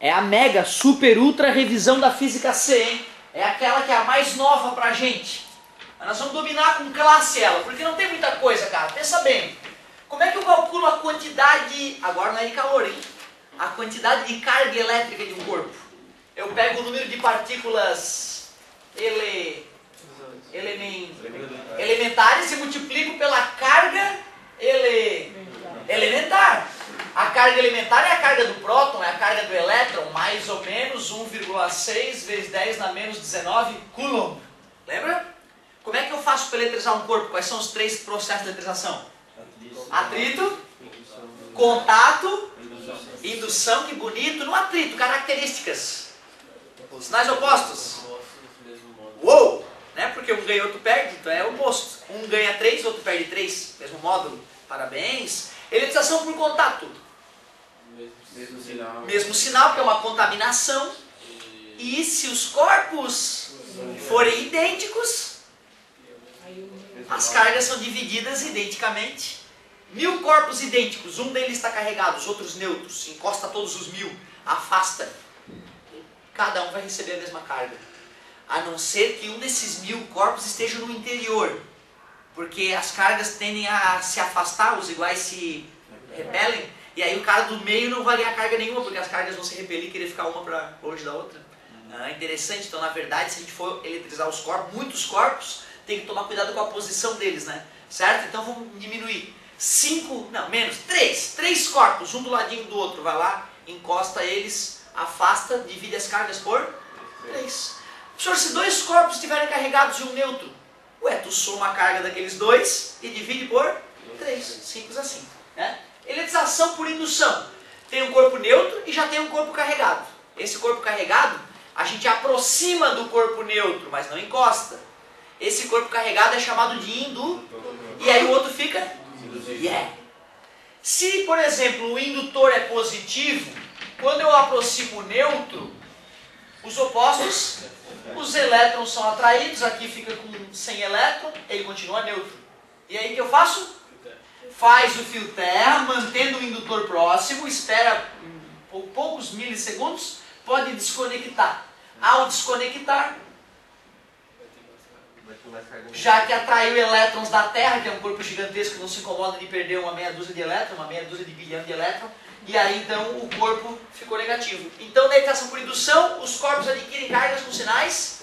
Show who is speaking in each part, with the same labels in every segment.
Speaker 1: É a mega, super, ultra revisão da Física C, hein? É aquela que é a mais nova pra gente. Mas nós vamos dominar com classe ela, porque não tem muita coisa, cara. Pensa bem. Como é que eu calculo a quantidade, agora não é de calor, hein? A quantidade de carga elétrica de um corpo? Eu pego o número de partículas elementares e multiplico pela carga elementar. A carga elementar é a carga do próton, é a carga do elétron, mais ou menos 1,6 vezes 10 na menos 19 coulomb. Lembra? Como é que eu faço para eletrizar um corpo? Quais são os 3 processos de eletrização? Atrito, contato, indução, que bonito. No atrito, características. Sinais opostos. Uou! Né? Porque um ganha e outro perde, então é o oposto. Um ganha 3, outro perde 3. Mesmo módulo. Parabéns. Eletrização por contato. Mesmo sinal, que é uma contaminação. E se os corpos forem idênticos, as cargas são divididas identicamente. 1000 corpos idênticos, um deles está carregado, os outros neutros. Encosta todos os 1000, afasta. Cada um vai receber a mesma carga. A não ser que um desses 1000 corpos esteja no interior. Porque as cargas tendem a se afastar, os iguais se repelem. E aí o cara do meio não vai ganhar carga nenhuma, porque as cargas vão se repelir e querer ficar uma para longe da outra. Interessante, então na verdade, se a gente for eletrizar os corpos, muitos corpos, tem que tomar cuidado com a posição deles, né? Certo? Então vamos diminuir. 3 corpos, um do ladinho do outro, vai lá, encosta eles, afasta, divide as cargas por 3. Professor, se 2 corpos estiverem carregados e um neutro, ué, tu soma a carga daqueles 2 e divide por 3. Simples assim. Né? Eletrização por indução. Tem um corpo neutro e já tem um corpo carregado. Esse corpo carregado, a gente aproxima do corpo neutro, mas não encosta. Esse corpo carregado é chamado de indutor. E aí o outro fica... Se, por exemplo, o indutor é positivo, quando eu aproximo o neutro, os opostos, os elétrons são atraídos, aqui fica com sem elétron, ele continua neutro. E aí o que eu faço? Faz o fio terra, mantendo o indutor próximo, espera poucos milissegundos, pode desconectar. Ao desconectar, já que atraiu elétrons da Terra, que é um corpo gigantesco que não se incomoda de perder uma meia dúzia de elétrons, uma meia dúzia de bilhão de elétrons, e aí então o corpo ficou negativo. Então na eletrização por indução, os corpos adquirem cargas com sinais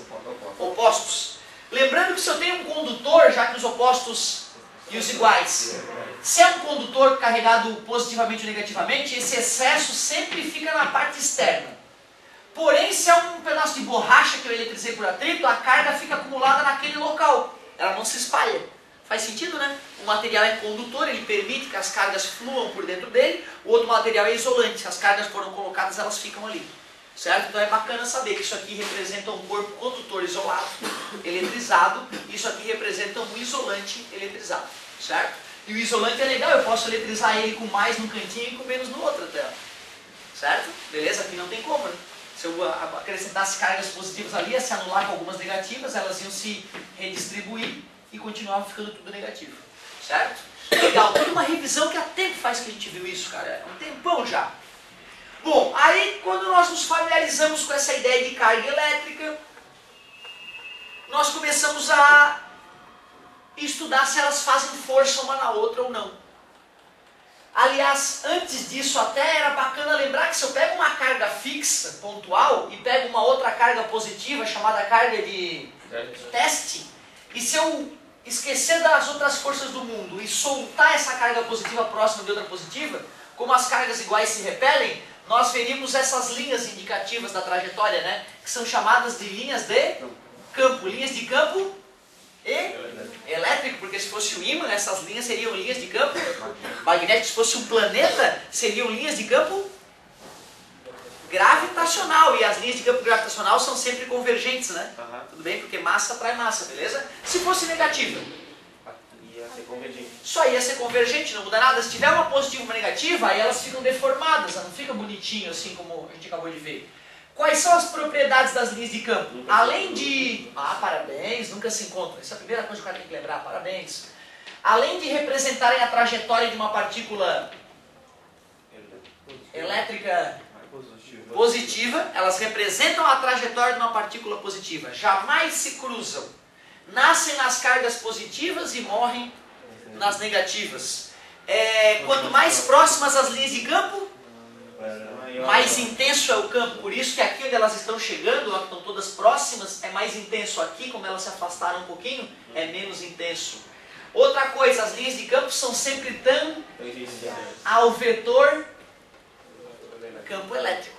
Speaker 1: opostos. Lembrando que se eu tenho um condutor, já que os opostos e os iguais, se é um condutor carregado positivamente ou negativamente, esse excesso sempre fica na parte externa. Porém, se é um pedaço de borracha que eu eletrizei por atrito, a carga fica acumulada naquele local. Ela não se espalha. Faz sentido, né? O material é condutor, ele permite que as cargas fluam por dentro dele. O outro material é isolante. Se as cargas foram colocadas, elas ficam ali. Certo? Então é bacana saber que isso aqui representa um corpo condutor isolado, eletrizado. Isso aqui representa um isolante eletrizado. Certo? E o isolante é legal, eu posso eletrizar ele com mais num cantinho e com menos no outro até. Certo? Beleza? Aqui não tem como, né? Se eu acrescentasse cargas positivas ali, ia se anular com algumas negativas, elas iam se redistribuir e continuava ficando tudo negativo. Certo? Legal, tem uma revisão que há tempo faz que a gente viu isso, cara. É um tempão já. Bom, aí quando nós nos familiarizamos com essa ideia de carga elétrica, nós começamos a estudar se elas fazem força uma na outra ou não. Aliás, antes disso até era bacana lembrar que se eu pego uma carga fixa, pontual, e pego uma outra carga positiva, chamada carga de teste, e se eu esquecer das outras forças do mundo e soltar essa carga positiva próxima de outra positiva, como as cargas iguais se repelem, nós veríamos essas linhas indicativas da trajetória, né? Que são chamadas de linhas de campo. Linhas de campo elétrico, porque se fosse um ímã, essas linhas seriam linhas de campo magnético. Se fosse um planeta, seriam linhas de campo gravitacional. E as linhas de campo gravitacional são sempre convergentes, né? Tudo bem? Porque massa atrai massa, beleza? Se fosse negativa, só ia ser convergente, não muda nada. Se tiver uma positiva e uma negativa, aí elas ficam deformadas, não fica bonitinho assim como a gente acabou de ver. Quais são as propriedades das linhas de campo? Além de... parabéns, nunca se encontram. Essa é a primeira coisa que o cara tem que lembrar, parabéns. Além de representarem a trajetória de uma partícula elétrica positiva, elas representam a trajetória de uma partícula positiva. Jamais se cruzam. Nascem nas cargas positivas e morrem nas negativas. Quanto mais próximas as linhas de campo, mais intenso é o campo. Por isso que aqui onde elas estão chegando, ó, que estão todas próximas, é mais intenso. Aqui, como elas se afastaram um pouquinho, é menos intenso. Outra coisa, as linhas de campo são sempre tão ao vetor campo elétrico,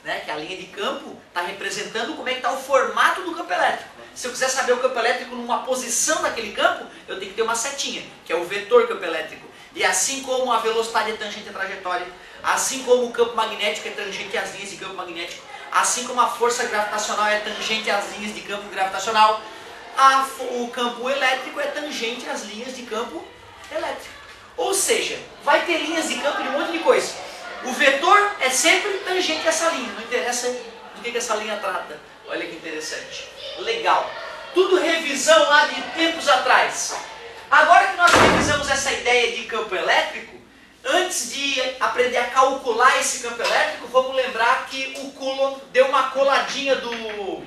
Speaker 1: né? Que a linha de campo está representando como é que está o formato do campo elétrico. Se eu quiser saber o campo elétrico numa posição daquele campo, eu tenho que ter uma setinha, que é o vetor campo elétrico. E assim como a velocidade é tangente à trajetória, assim como o campo magnético é tangente às linhas de campo magnético, assim como a força gravitacional é tangente às linhas de campo gravitacional, o campo elétrico é tangente às linhas de campo elétrico. Ou seja, vai ter linhas de campo de um monte de coisa. O vetor é sempre tangente a essa linha, não interessa do que essa linha trata. Olha que interessante. Legal. Tudo revisão lá de tempos atrás. Agora que nós revisamos essa ideia de campo elétrico, antes de aprender a calcular esse campo elétrico, vamos lembrar que o Coulomb deu uma coladinha do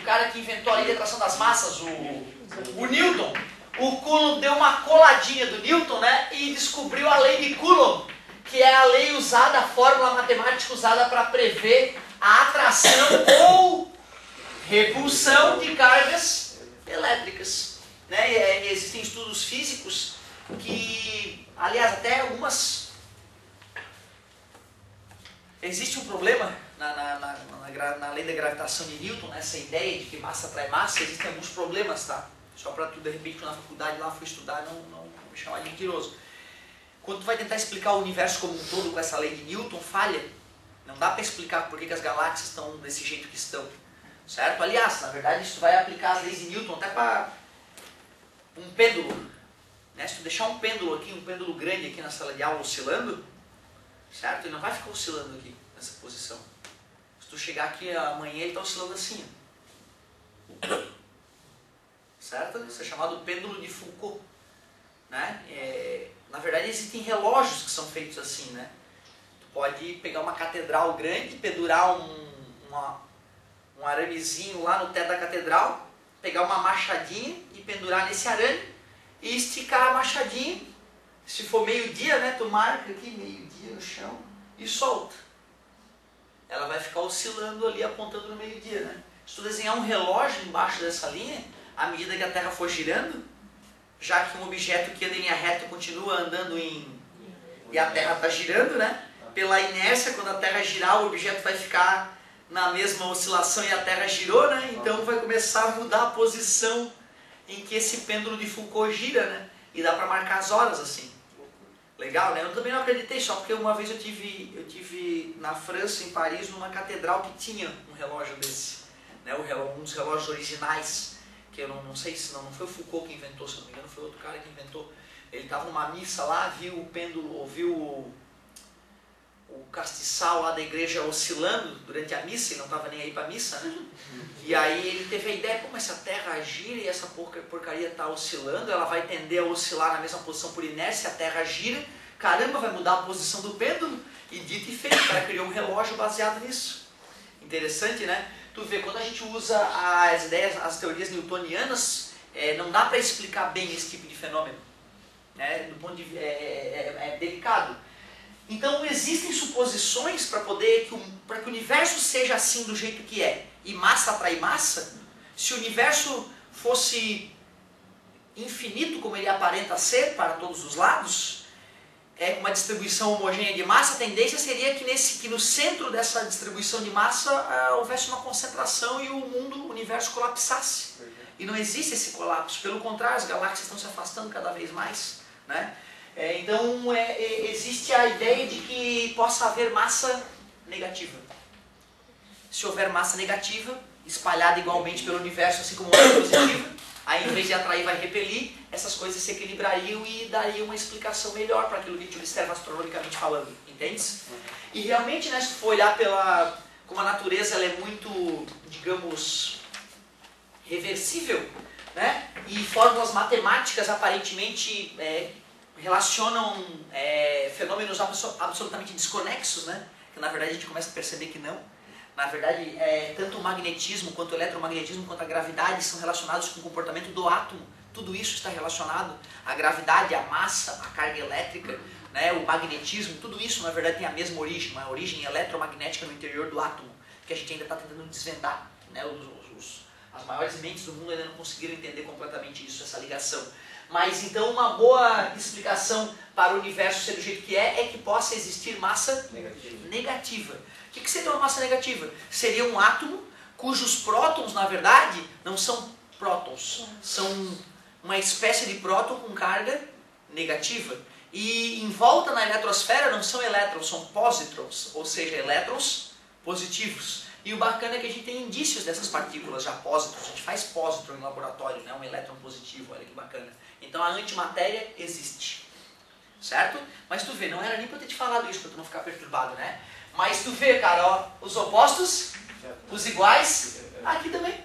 Speaker 1: cara que inventou a lei da atração das massas, o Newton. O Coulomb deu uma coladinha do Newton, né, e descobriu a lei de Coulomb, que é a lei usada, a fórmula matemática usada para prever a atração ou repulsão de cargas elétricas. Né? Existem estudos físicos que, aliás, até algumas... Existe um problema na lei da gravitação de Newton, né? Essa ideia de que massa atrai massa, existem alguns problemas, tá? Só para tu, de repente, na faculdade lá fui estudar, não me chamar de mentiroso. Quando tu vai tentar explicar o universo como um todo com essa lei de Newton, falha. Não dá para explicar por que as galáxias estão desse jeito que estão. Certo? Aliás, na verdade, isso vai aplicar as leis de Newton até para um pêndulo. Né? Se tu deixar um pêndulo aqui, um pêndulo grande aqui na sala de aula oscilando, certo? Ele não vai ficar oscilando aqui, nessa posição. Se tu chegar aqui amanhã, ele está oscilando assim. Ó. Certo? Isso é chamado pêndulo de Foucault. Né? Na verdade, existem relógios que são feitos assim, né? Tu pode pegar uma catedral grande, pendurar um aramezinho lá no teto da catedral, pegar uma machadinha e pendurar nesse arame e esticar a machadinha. Se for meio-dia, né, tu marca aqui meio-dia no chão e solta. Ela vai ficar oscilando ali, apontando no meio-dia, né? Se tu desenhar um relógio embaixo dessa linha, à medida que a Terra for girando, já que um objeto que anda em linha reta continua andando e a Terra está girando, né? Pela inércia, quando a Terra girar, o objeto vai ficar na mesma oscilação e a Terra girou, né? Então vai começar a mudar a posição em que esse pêndulo de Foucault gira, né? E dá para marcar as horas assim. Legal, né? Eu também não acreditei, só porque uma vez eu tive na França, em Paris, numa catedral que tinha um relógio desse, né? Um dos relógios originais, que eu não sei se não foi o Foucault que inventou, se não me engano, foi outro cara que inventou. Ele estava numa missa lá, viu o pêndulo, ouviu o castiçal lá da igreja oscilando durante a missa, e não estava nem aí para a missa, né? E aí ele teve a ideia, pô, mas se a Terra gira e essa porcaria está oscilando, ela vai tender a oscilar na mesma posição por inércia, a Terra gira, caramba, vai mudar a posição do pêndulo, e dito e feito, o cara criou um relógio baseado nisso. Interessante, né? Tu vê, quando a gente usa as ideias, as teorias newtonianas, não dá para explicar bem esse tipo de fenômeno. Né? Do ponto de é delicado. Então existem suposições para que o universo seja assim do jeito que é, e massa atrai massa. Se o universo fosse infinito, como ele aparenta ser para todos os lados, uma distribuição homogênea de massa, a tendência seria que no centro dessa distribuição de massa houvesse uma concentração e o universo colapsasse. E não existe esse colapso, pelo contrário, as galáxias estão se afastando cada vez mais. Né? Então existe a ideia de que possa haver massa negativa. Se houver massa negativa, espalhada igualmente pelo universo, assim como massa positiva, aí em vez de atrair vai repelir, essas coisas se equilibrariam e daria uma explicação melhor para aquilo que a gente observa astronomicamente falando, entende? E realmente, né, se tu for olhar como a natureza ela é muito, digamos, reversível, né? E fórmulas matemáticas aparentemente relacionam fenômenos absolutamente desconexos, né? que na verdade a gente começa a perceber que não. Na verdade, tanto o magnetismo, quanto o eletromagnetismo, quanto a gravidade são relacionados com o comportamento do átomo. Tudo isso está relacionado. A gravidade, a massa, a carga elétrica, né, o magnetismo, tudo isso na verdade tem a mesma origem, uma origem eletromagnética no interior do átomo, que a gente ainda está tentando desvendar. Né, as maiores mentes do mundo ainda não conseguiram entender completamente isso, essa ligação. Mas então uma boa explicação para o universo ser do jeito que é que possa existir massa negativa. O que seria uma massa negativa? Seria um átomo cujos prótons, na verdade, não são prótons, são uma espécie de próton com carga negativa. E em volta na eletrosfera não são elétrons, são pósitrons, ou seja, elétrons positivos. E o bacana é que a gente tem indícios dessas partículas já pósitrons, a gente faz pósitron em laboratório, né? Um elétron positivo, olha que bacana. Então a antimatéria existe, certo? Mas tu vê, não era nem pra eu ter te falado isso, pra tu não ficar perturbado, né? Mas tu vê, cara, ó, os opostos, os iguais, aqui também.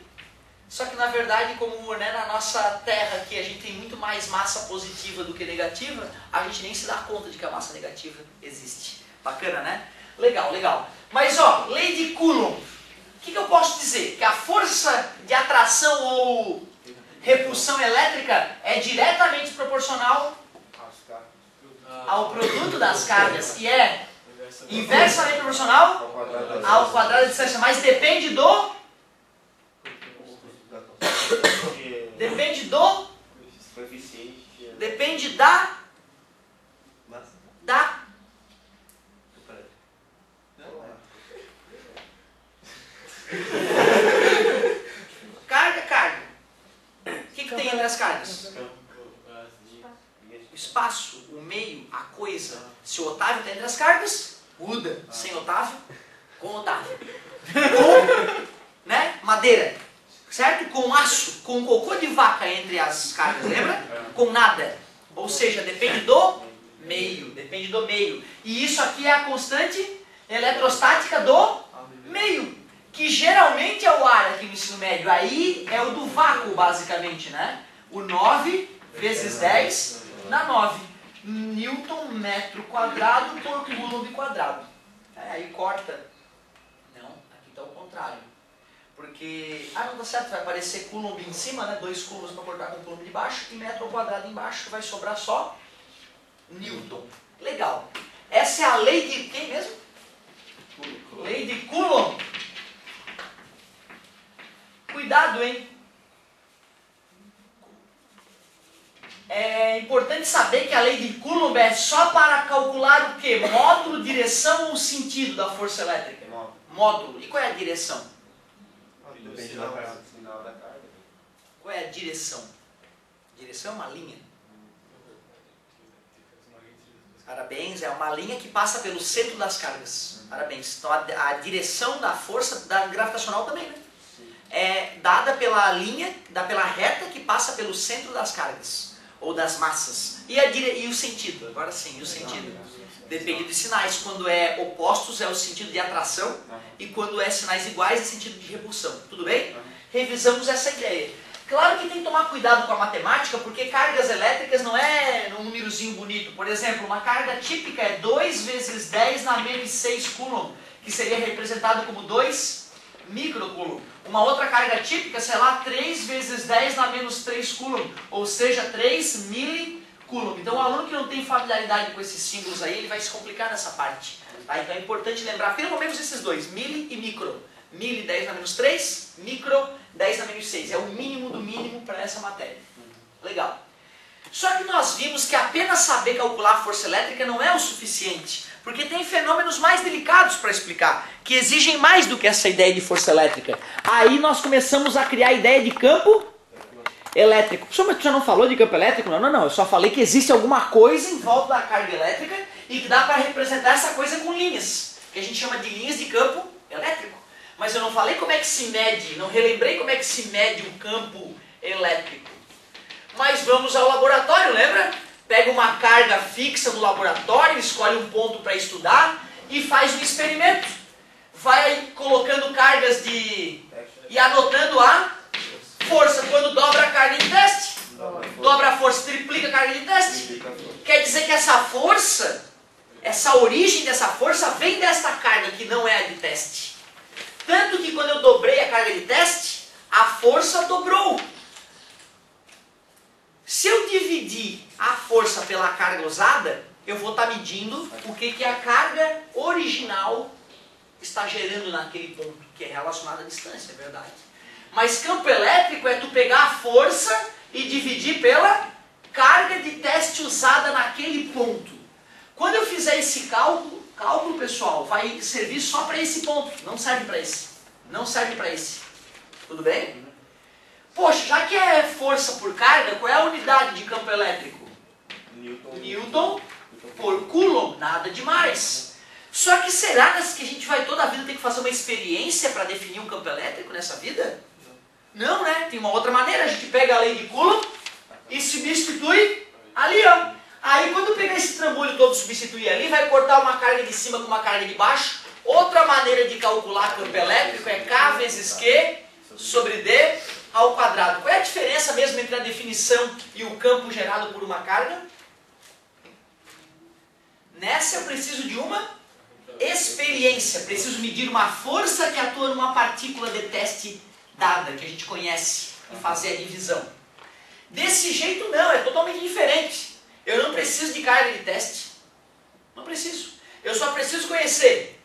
Speaker 1: Só que na verdade, como né, na nossa Terra aqui a gente tem muito mais massa positiva do que negativa, a gente nem se dá conta de que a massa negativa existe. Bacana, né? Legal, legal. Mas ó, lei de Coulomb. O que eu posso dizer? Que a força de atração ou repulsão elétrica é diretamente proporcional ao produto das cargas, que é inversamente proporcional ao quadrado da distância, mas depende do... Depende do... Depende da... Carga. O que tem entre as cargas? O espaço, o meio, a coisa. Se o Otávio está entre as cargas, muda. Sem Otávio, com Otávio. Com, né, madeira, certo? Com aço, com cocô de vaca entre as cargas, lembra? Com nada. Ou seja, depende do meio. Depende do meio. E isso aqui é a constante eletrostática do meio. Que geralmente é o ar aqui no ensino médio. Aí é o do vácuo, basicamente, né? O 9 vezes 10 na 9. Newton metro quadrado por Coulomb quadrado. Aí corta. Não, aqui está o contrário. Porque, não dá certo, vai aparecer Coulomb em cima, né? 2 coulombs para cortar com Coulomb de baixo. E metro ao quadrado embaixo vai sobrar só Newton. Legal. Essa é a lei de quem mesmo? Lei de Coulomb. Cuidado, hein? É importante saber que a lei de Coulomb é só para calcular o quê? Módulo, direção ou sentido da força elétrica? Módulo. E qual é a direção?
Speaker 2: Depende do sinal da carga.
Speaker 1: Qual é a direção? Direção é uma linha. Parabéns, é uma linha que passa pelo centro das cargas. Parabéns. Então a direção da força gravitacional também, né? É dada pela linha, pela reta que passa pelo centro das cargas, ou das massas. E o sentido? Agora sim, e o sentido? Depende dos sinais. Quando é opostos é o sentido de atração, e quando é sinais iguais é sentido de repulsão. Tudo bem? Revisamos essa ideia. Claro que tem que tomar cuidado com a matemática, porque cargas elétricas não é um númerozinho bonito. Por exemplo, uma carga típica é 2 vezes 10 na menos 6 Coulomb, que seria representado como 2 microcoulomb. Uma outra carga típica, sei lá, 3 vezes 10 na menos 3 Coulomb, ou seja, 3 milicoulomb. Então o aluno que não tem familiaridade com esses símbolos aí, ele vai se complicar nessa parte. Tá? Então é importante lembrar pelo menos esses dois, mili e micro. Mili 10 na menos 3, micro 10 na menos 6. É o mínimo do mínimo para essa matéria. Legal. Só que nós vimos que apenas saber calcular a força elétrica não é o suficiente. Porque tem fenômenos mais delicados para explicar, que exigem mais do que essa ideia de força elétrica. Aí nós começamos a criar a ideia de campo elétrico. Professor, mas tu já não falou de campo elétrico? Não. Eu só falei que existe alguma coisa em volta da carga elétrica e que dá para representar essa coisa com linhas, que a gente chama de linhas de campo elétrico. Mas eu não falei como é que se mede, não relembrei como é que se mede o campo elétrico. Mas vamos ao laboratório, lembra? Pega uma carga fixa no laboratório, escolhe um ponto para estudar e faz um experimento. Vai colocando cargas e anotando a força. Quando dobra a carga de teste, dobra a força, triplica a carga de teste. Quer dizer que essa força Essa origem dessa força vem desta carga que não é a de teste. Tanto que quando eu dobrei a carga de teste, a força dobrou. Se eu dividir a força pela carga usada, eu vou estar medindo o que a carga original está gerando naquele ponto, que é relacionado à distância, é verdade. Mas campo elétrico é tu pegar a força e dividir pela carga de teste usada naquele ponto. Quando eu fizer esse cálculo pessoal, vai servir só para esse ponto, não serve para esse. Não serve para esse. Tudo bem? Poxa, já que é força por carga, qual é a unidade de campo elétrico? Newton por Coulomb, nada demais. Só que será que a gente vai toda a vida ter que fazer uma experiência para definir um campo elétrico nessa vida? Não, né? Tem uma outra maneira, a gente pega a lei de Coulomb e substitui ali, ó. Aí quando eu pegar esse trambolho todo e substituir ali, vai cortar uma carga de cima com uma carga de baixo. Outra maneira de calcular campo elétrico é K vezes Q sobre D ao quadrado. Qual é a diferença mesmo entre a definição e o campo gerado por uma carga? Nessa eu preciso de uma experiência. Preciso medir uma força que atua numa partícula de teste dada, que a gente conhece, e fazer a divisão. Desse jeito não, é totalmente diferente. Eu não preciso de carga de teste. Não preciso. Eu só preciso conhecer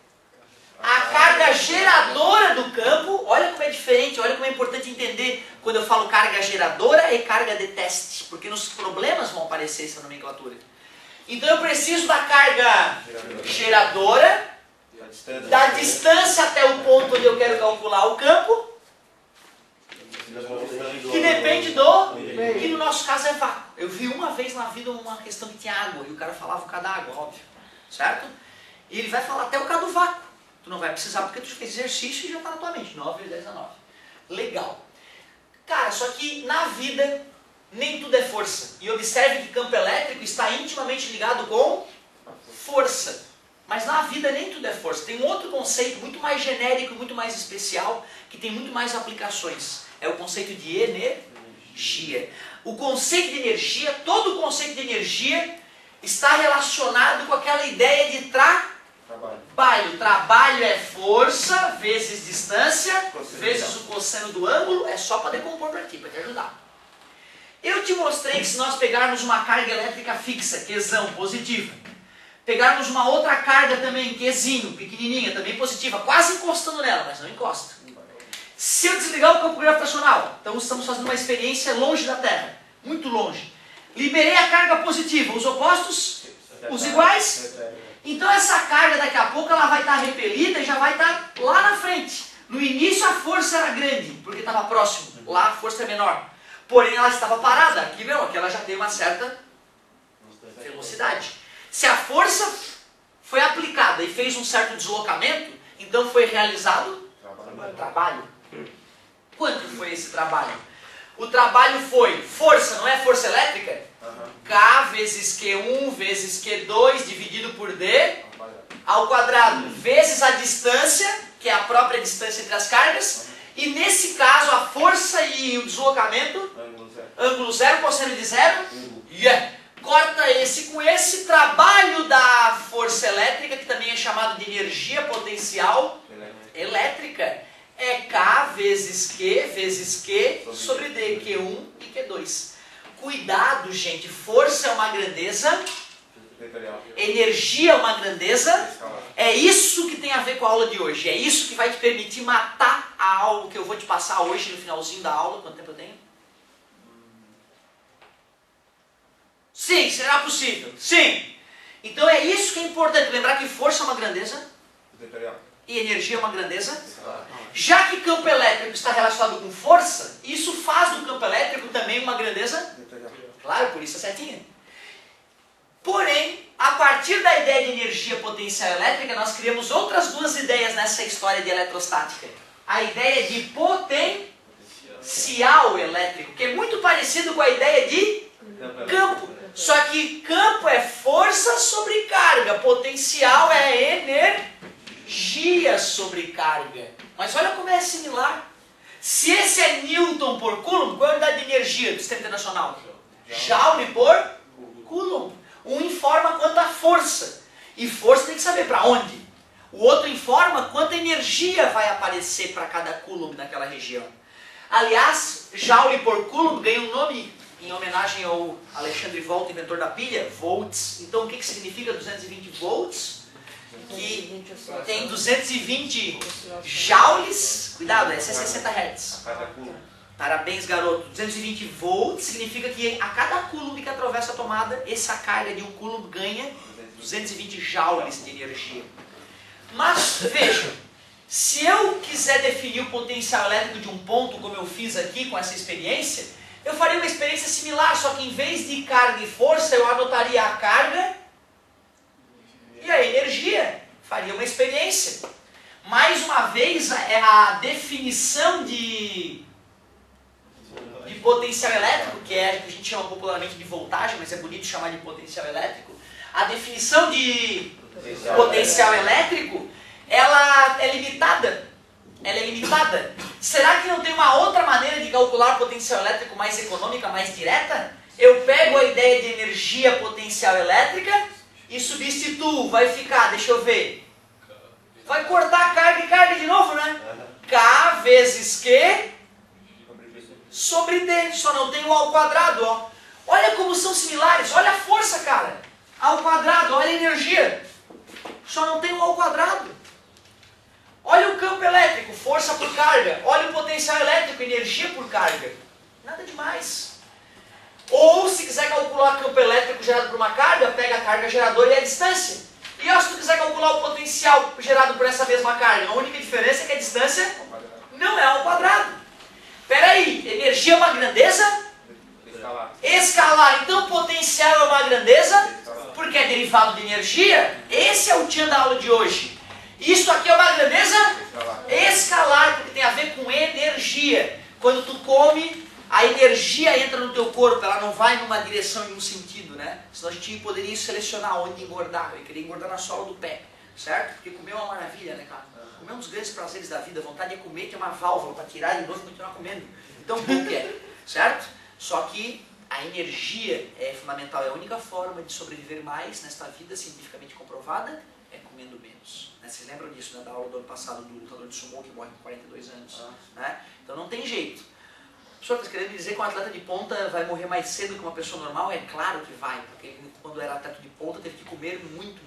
Speaker 1: a carga geradora do campo. Olha como é diferente, olha como é importante entender quando eu falo carga geradora e carga de teste, porque nos problemas vão aparecer essa nomenclatura. Então eu preciso da carga geradora, da distância até o ponto onde eu quero calcular o campo, que depende do, que no nosso caso é vácuo. Eu vi uma vez na vida uma questão que tinha água, e o cara falava o K da água, óbvio, certo? E ele vai falar até o K do vácuo. Tu não vai precisar porque tu fez exercício e já está na tua mente, 9 vezes 10 a 9. Legal. Cara, só que na vida nem tudo é força. E observe que campo elétrico está intimamente ligado com força. Mas na vida nem tudo é força. Tem um outro conceito muito mais genérico, muito mais especial, que tem muito mais aplicações. É o conceito de energia. O conceito de energia, todo o conceito de energia está relacionado com aquela ideia de trabalho. Trabalho é força vezes distância, vezes o cosseno do ângulo. É só para decompor para ti, para te ajudar. Eu te mostrei que se nós pegarmos uma carga elétrica fixa, Qzão, positiva, pegarmos uma outra carga também, Qzinho, pequenininha, também positiva, quase encostando nela, mas não encosta. Se eu desligar o campo gravitacional, então estamos fazendo uma experiência longe da Terra, muito longe. Liberei a carga positiva, os opostos, os iguais. Então essa carga daqui a pouco ela vai estar repelida e já vai estar lá na frente. No início a força era grande, porque estava próximo, lá a força é menor. Porém ela estava parada, aqui não, aqui ela já tem uma certa velocidade. Se a força foi aplicada e fez um certo deslocamento, então foi realizado trabalho. Quanto foi esse trabalho? O trabalho foi força, não é força elétrica? K vezes Q1 vezes Q2 dividido por D ao quadrado, vezes a distância, que é a própria distância entre as cargas, e nesse caso a força e o deslocamento, ângulo zero, cosseno de zero, corta esse com esse. Trabalho da força elétrica, que também é chamado de energia potencial elétrica, é K vezes Q sobre D, Q1 e Q2. Cuidado, gente, força é uma grandeza, energia é uma grandeza, é isso que tem a ver com a aula de hoje, é isso que vai te permitir matar a aula que eu vou te passar hoje no finalzinho da aula. Quanto tempo eu tenho? Sim, será possível, sim. Então é isso que é importante, lembrar que força é uma grandeza e energia é uma grandeza. Já que campo elétrico está relacionado com força, isso faz do campo elétrico também uma grandeza. Claro, por isso é certinha. Porém, a partir da ideia de energia potencial elétrica, nós criamos outras duas ideias nessa história de eletrostática. A ideia de potencial elétrico, que é muito parecido com a ideia de campo. Só que campo é força sobre carga, potencial é energia sobre carga. Mas olha como é similar. Se esse é Newton por Coulomb, qual é a unidade de energia do Sistema Internacional? Joule por Coulomb. Um informa quanto à força. E força tem que saber para onde. O outro informa quanta energia vai aparecer para cada coulomb naquela região. Aliás, Joule por coulomb ganha um nome em homenagem ao Alexandre Volt, inventor da pilha, volts. Então o que significa 220 volts? Que tem 220 joules, cuidado, esse é 60 Hz. Parabéns, garoto. 220 volts significa que a cada coulomb que atravessa a tomada, essa carga de um coulomb ganha 220 joules de energia. Mas, veja, se eu quiser definir o potencial elétrico de um ponto, como eu fiz aqui com essa experiência, eu faria uma experiência similar, só que em vez de carga e força, eu anotaria a carga e a energia. Faria uma experiência. Mais uma vez, a definição de potencial elétrico, que é que a gente chama popularmente de voltagem, mas é bonito chamar de potencial elétrico. A definição de potencial elétrico, ela é limitada. Ela é limitada. Será que não tem uma outra maneira de calcular potencial elétrico mais econômica, mais direta? Eu pego a ideia de energia potencial elétrica e substituo. Vai ficar, deixa eu ver. Vai cortar carga e carga de novo, né? K vezes Q sobre D. Só não tem o ao quadrado, ó. Olha como são similares. Olha a força, cara. Ao quadrado, olha a energia. Só não tem o ao quadrado. Olha o campo elétrico, força por carga. Olha o potencial elétrico, energia por carga. Nada demais. Ou, se quiser calcular campo elétrico gerado por uma carga, pega a carga geradora e a distância. E ó, se tu quiser calcular o potencial gerado por essa mesma carga, a única diferença é que a distância não é ao quadrado. Peraí, energia é uma grandeza? Escalar. Então, potencial é uma grandeza? Porque é derivado de energia. Esse é o tchan da aula de hoje. Isso aqui é uma grandeza? Escalar, porque tem a ver com energia. Quando tu come, a energia entra no teu corpo, ela não vai numa direção e num sentido, né? Senão a gente poderia selecionar onde engordar. Eu queria engordar na sola do pé, certo? Porque comer é uma maravilha, né, cara? Comer é um dos grandes prazeres da vida. A vontade de comer que é uma válvula para tirar de novo e continuar comendo. Então, bom que é, certo? Só que a energia é fundamental. É a única forma de sobreviver mais nesta vida cientificamente comprovada é comendo menos. Né? Vocês lembram disso, né? Da aula do ano passado do lutador de sumô que morre com 42 anos. Né? Então não tem jeito. O senhor está querendo dizer que um atleta de ponta vai morrer mais cedo que uma pessoa normal? É claro que vai, porque ele, quando era atleta de ponta, teve que comer muita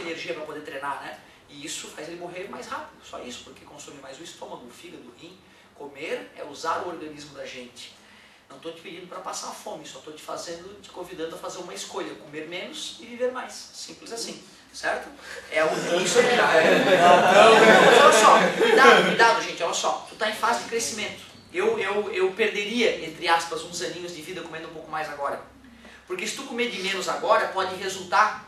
Speaker 1: energia para poder treinar, né? E isso faz ele morrer mais rápido, só isso, porque consome mais o estômago, o fígado, o rim. Comer é usar o organismo da gente. Não estou te pedindo para passar fome, só estou te convidando a fazer uma escolha, comer menos e viver mais. Simples assim, certo? É o isso aqui. Mas olha só, cuidado gente, olha só, tu está em fase de crescimento. Eu perderia, entre aspas, uns aninhos de vida comendo um pouco mais agora. Porque se tu comer de menos agora, pode resultar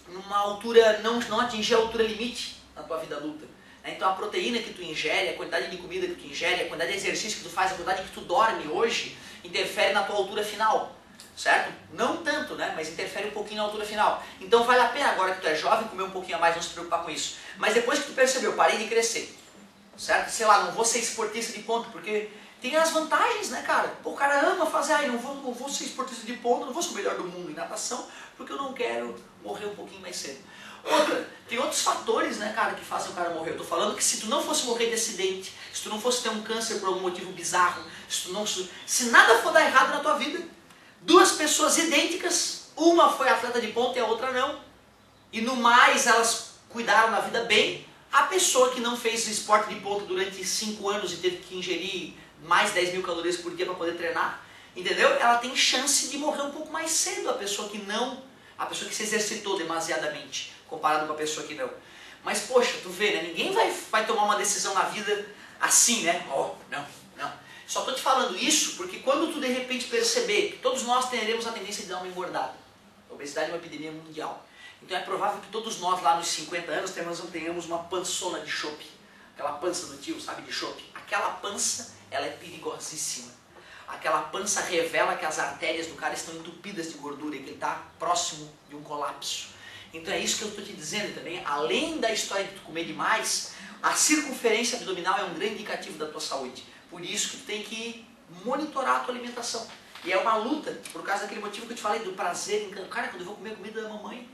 Speaker 1: numa altura, não atingir a altura limite na tua vida adulta. Então a proteína que tu ingere, a quantidade de comida que tu ingere, a quantidade de exercício que tu faz, a quantidade que tu dorme hoje, interfere na tua altura final. Certo? Não tanto, né? Mas interfere um pouquinho na altura final. Então vale a pena agora que tu é jovem comer um pouquinho a mais, não se preocupar com isso. Mas depois que tu percebeu, parei de crescer. Certo? Sei lá, não vou ser esportista de ponta, porque tem as vantagens, né, cara? Pô, o cara ama fazer, não vou ser esportista de ponta, não vou ser o melhor do mundo em natação, porque eu não quero morrer um pouquinho mais cedo. Outra, tem outros fatores, né, cara, que fazem o cara morrer. Eu tô falando que se tu não fosse morrer de acidente, se tu não fosse ter um câncer por algum motivo bizarro, se nada for dar errado na tua vida, duas pessoas idênticas, uma foi atleta de ponta e a outra não, e no mais elas cuidaram da vida bem, a pessoa que não fez esporte de ponta durante 5 anos e teve que ingerir mais 10 mil calorias por dia para poder treinar, entendeu? Ela tem chance de morrer um pouco mais cedo, a pessoa que se exercitou demasiadamente, comparado com a pessoa que não. Mas poxa, tu vê, né? Ninguém vai tomar uma decisão na vida assim, né? Oh, não. Só estou te falando isso porque quando tu de repente perceber que todos nós teremos a tendência de dar uma engordada, a obesidade é uma epidemia mundial. Então é provável que todos nós lá nos 50 anos tenhamos uma pançona de chope. Aquela pança do tio, sabe, de chope. Aquela pança, ela é perigosíssima. Aquela pança revela que as artérias do cara estão entupidas de gordura e que ele está próximo de um colapso. Então é isso que eu estou te dizendo também. Além da história de tu comer demais, a circunferência abdominal é um grande indicativo da tua saúde. Por isso que tu tem que monitorar a tua alimentação. E é uma luta, por causa daquele motivo que eu te falei, do prazer. Cara, quando eu vou comer comida da mamãe,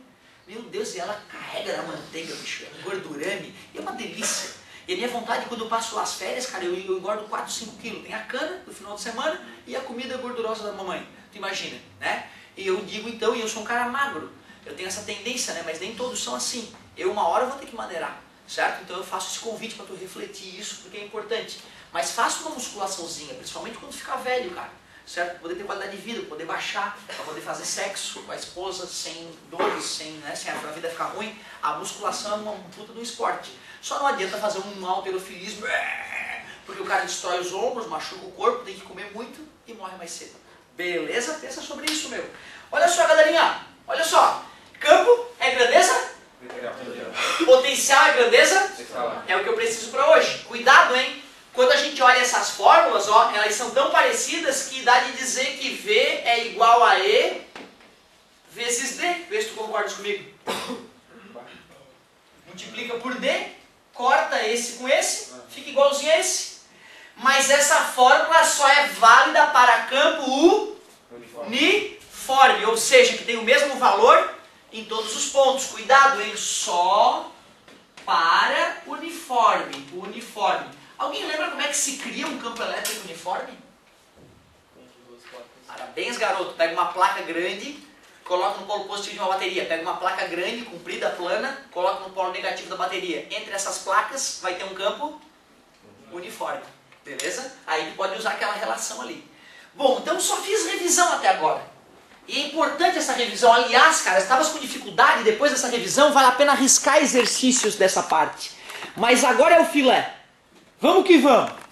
Speaker 1: Meu Deus, e ela carrega na manteiga, bicho, é gordurame, e é uma delícia. E a minha vontade, quando eu passo lá as férias, cara, eu engordo 4, 5 quilos. Tem a cana do final de semana e a comida gordurosa da mamãe. Tu imagina, né? E eu digo então, e eu sou um cara magro. Eu tenho essa tendência, né? Mas nem todos são assim. Eu uma hora vou ter que maneirar, certo? Então eu faço esse convite para tu refletir isso, porque é importante. Mas faça uma musculaçãozinha, principalmente quando ficar velho, cara. Certo? Pra poder ter qualidade de vida, poder baixar, para poder fazer sexo com a esposa sem dores, sem a vida ficar ruim. A musculação é uma puta de um esporte. Só não adianta fazer um halterofilismo, porque o cara destrói os ombros, machuca o corpo, tem que comer muito e morre mais cedo. Beleza? Pensa sobre isso, meu. Olha só, galerinha. Olha só. Campo é grandeza? Potencial é grandeza? É o que eu preciso para hoje. Cuidado, hein? Quando a gente olha essas fórmulas, ó, elas são tão parecidas que dá de dizer que V é igual a E vezes D. Vê se tu concordas comigo. Multiplica por D, corta esse com esse, fica igualzinho a esse. Mas essa fórmula só é válida para campo uniforme, ou seja, que tem o mesmo valor em todos os pontos. Cuidado, hein? Só para uniforme. Alguém lembra como é que se cria um campo elétrico uniforme? Parabéns, garoto. Pega uma placa grande, coloca no polo positivo de uma bateria. Pega uma placa grande, comprida, plana, coloca no polo negativo da bateria. Entre essas placas vai ter um campo uniforme. Beleza? Aí tu pode usar aquela relação ali. Bom, então eu só fiz revisão até agora. E é importante essa revisão. Aliás, cara, estavas com dificuldade depois dessa revisão, vale a pena arriscar exercícios dessa parte. Mas agora é o filé. Vamos que vamos!